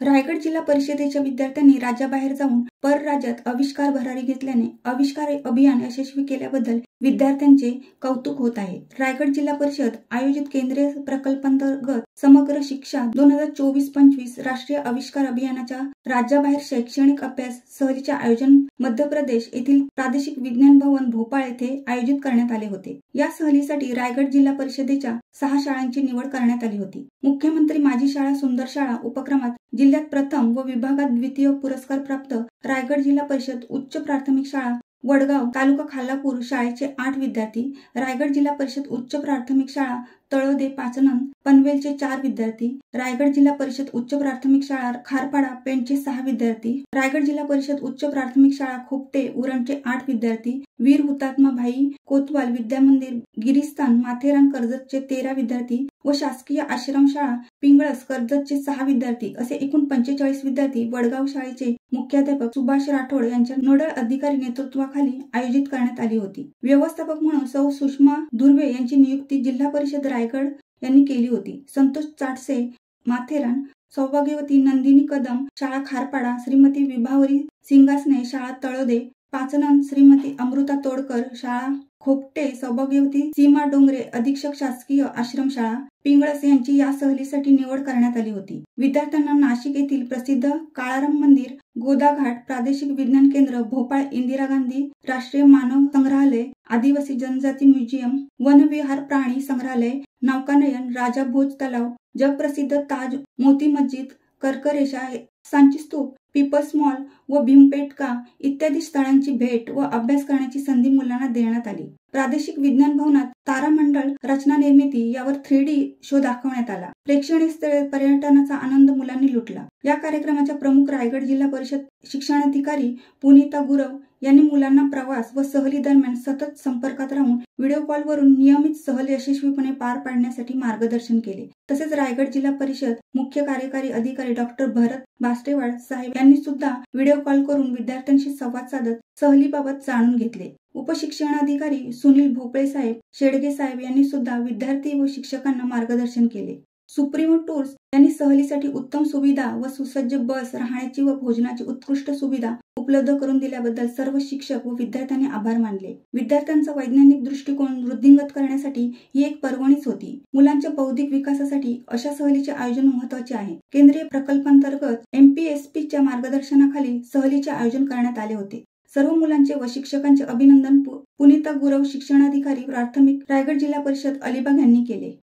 रायगड जिल्हा परिषदेच्या विद्यार्थ्यांनी राज्याबाहेर जाऊन परराज्यात आविष्कार भरारी घेतल्याने आविष्कार अभियान यशस्वी केल्याबद्दल विद्यार्थ्यांचे कौतुक होत आहे। रायगड जिल्हा परिषद आयोजित केंद्रीय प्रकल्पांतर्गत समग्र शिक्षा 2024-25 राष्ट्रीय आविष्कार अभियानाच्या राज्याबाहेर शैक्षणिक अभ्यास सहलीचे आयोजन मध्य प्रदेश येथील प्रादेशिक विज्ञान भवन भोपाळ येथे आयोजित करण्यात आले होते। या सहलीसाठी रायगड जिल्हा परिषदेच्या 6 शाळांची निवड करण्यात आली होती। मुख्यमंत्री माझी शाळा सुंदर शाळा उपक्रमात जिल्ह्यात प्रथम व विभागात द्वितीय पुरस्कार प्राप्त रायगड जिल्हा परिषद उच्च प्राथमिक शाळा वडगाव तालुका खालापूर शाळेचे 8 विद्यार्थी, रायगड जिल्हा परिषद उच्च प्राथमिक शाळा तळोदे पाचनन पनवेलचे 4 विद्यार्थी, रायगड जिल्हा परिषद उच्च प्राथमिक शाळा खारपाडा पेणचे 6 विद्यार्थी, रायगड जिल्हा परिषद उच्च प्राथमिक शाळा खोपटे उरणचे 8 विद्यार्थी, वीर हुतात्मा भाई कोतवाल विद्यामंदिर गिरिस्थान माथेरान कर्जतचे 13 विद्यार्थी व शासकीय आश्रमशाळा पिंगळस कर्जतचे 6 विद्यार्थी असे एकूण 45 विद्यार्थी वडगाव शाळेचे मुख्याध्यापक सुभाष राठोड यांच्या नोडल अधिकारी नेतृत्वाखाली आयोजित करण्यात आली होती। व्यवस्थापक म्हणून सौ सुषमा धुर्वे यांची नियुक्ती जिल्हा परिषद रायगड यांनी केली होती। संतोष चाटसे माथेरान, सौभाग्यवती नंदिनी कदम शाळा खारपाडा, श्रीमती विभावरी सिंगासने शाळा तळोदे पाचनन, श्रीमती अमृता तोडकर शाळा खोपटे, सौभाग्यवती सीमा डोंगरे अधीक्षक शासकीय आश्रमशाळा पिंगळस यांची या सहलीसाठी निवड करण्यात आली होती। विद्यार्थ्यांना नाशिक येथील प्रसिद्ध काळाराम मंदिर, गोदाघाट प्रादेशिक विज्ञान केंद्र भोपाळ, इंदिरा गांधी राष्ट्रीय मानव संग्रहालय, आदिवासी जनजाती म्युझियम, वनविहार प्राणी संग्रहालय, नौकानयन, राजा भोज तलाव, जगप्रसिद्ध ताज मोती मस्जिद, कर्करेषा, सांची स्तूप, पीपल्स मॉल व भीमपेटका इत्यादी स्थळांची भेट व अभ्यास करण्याची संधी मुलांना देण्यात आली। प्रादेशिक विज्ञान भवनात तारामंडळ रचना निर्मिती यावर 3D शो दाखवण्यात आला। प्रेक्षणीय स्थळे पर्यटनाचा आनंद मुलांनी लुटला। या कार्यक्रमाच्या प्रमुख रायगड जिल्हा परिषद शिक्षणाधिकारी पुनीता गुरव यांनी मुलांना प्रवास व सहली दरम्यान सतत संपर्कात राहून व्हिडिओ कॉलवरून नियमित सहल यशस्वीपणे पार पाडण्यासाठी मार्गदर्शन केले। तसेच रायगड जिल्हा परिषद मुख्य कार्यकारी अधिकारी डॉक्टर भरत बास्टेवाड साहेब यांनी सुद्धा व्हिडिओ कॉल करून विद्यार्थ्यांशी संवाद साधत सहलीबाबत जाणून घेतले। उपशिक्षणाधिकारी सुनील भोपळे साहेब शेडगे साहेब यांनी सुद्धा विद्यार्थी व शिक्षकांना मार्गदर्शन केले। सुप्रीमो टूर्स यांनी सहलीसाठी उत्तम सुविधा व सुसज्ज बस, राहण्याची व भोजनाची उत्कृष्ट सुविधा उपलब्ध करून दिल्याबद्दल सर्व शिक्षक व विद्यार्थ्यांनी आभार मानले। विद्यार्थ्यांचा वैज्ञानिक दृष्टिकोन वृद्धिंगत करण्यासाठी ही एक पर्वणीच होती। मुलांच्या बौद्धिक विकासासाठी अशा सहलीचे आयोजन महत्त्वाचे आहे। केंद्रीय प्रकल्पांतर्गत MPSP मार्गदर्शनाखाली सहलीचे आयोजन करण्यात आले होते। सर्व मुलांचे व शिक्षकांचे अभिनंदन पुनीता गुरव शिक्षणाधिकारी प्राथमिक रायगड जिल्हा परिषद अलिबाग यांनी केले।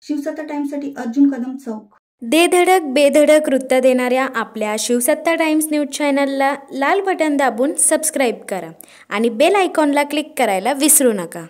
शिवसत्ता टाइम्ससाठी अर्जुन कदम चौक। दे धडक बेधडक वृत्त देणाऱ्या आपल्या शिवसत्ता टाइम्स न्यूज चॅनलला लाल बटन दाबून सबस्क्राईब करा आणि बेल आयकॉनला क्लिक करायला विसरू नका।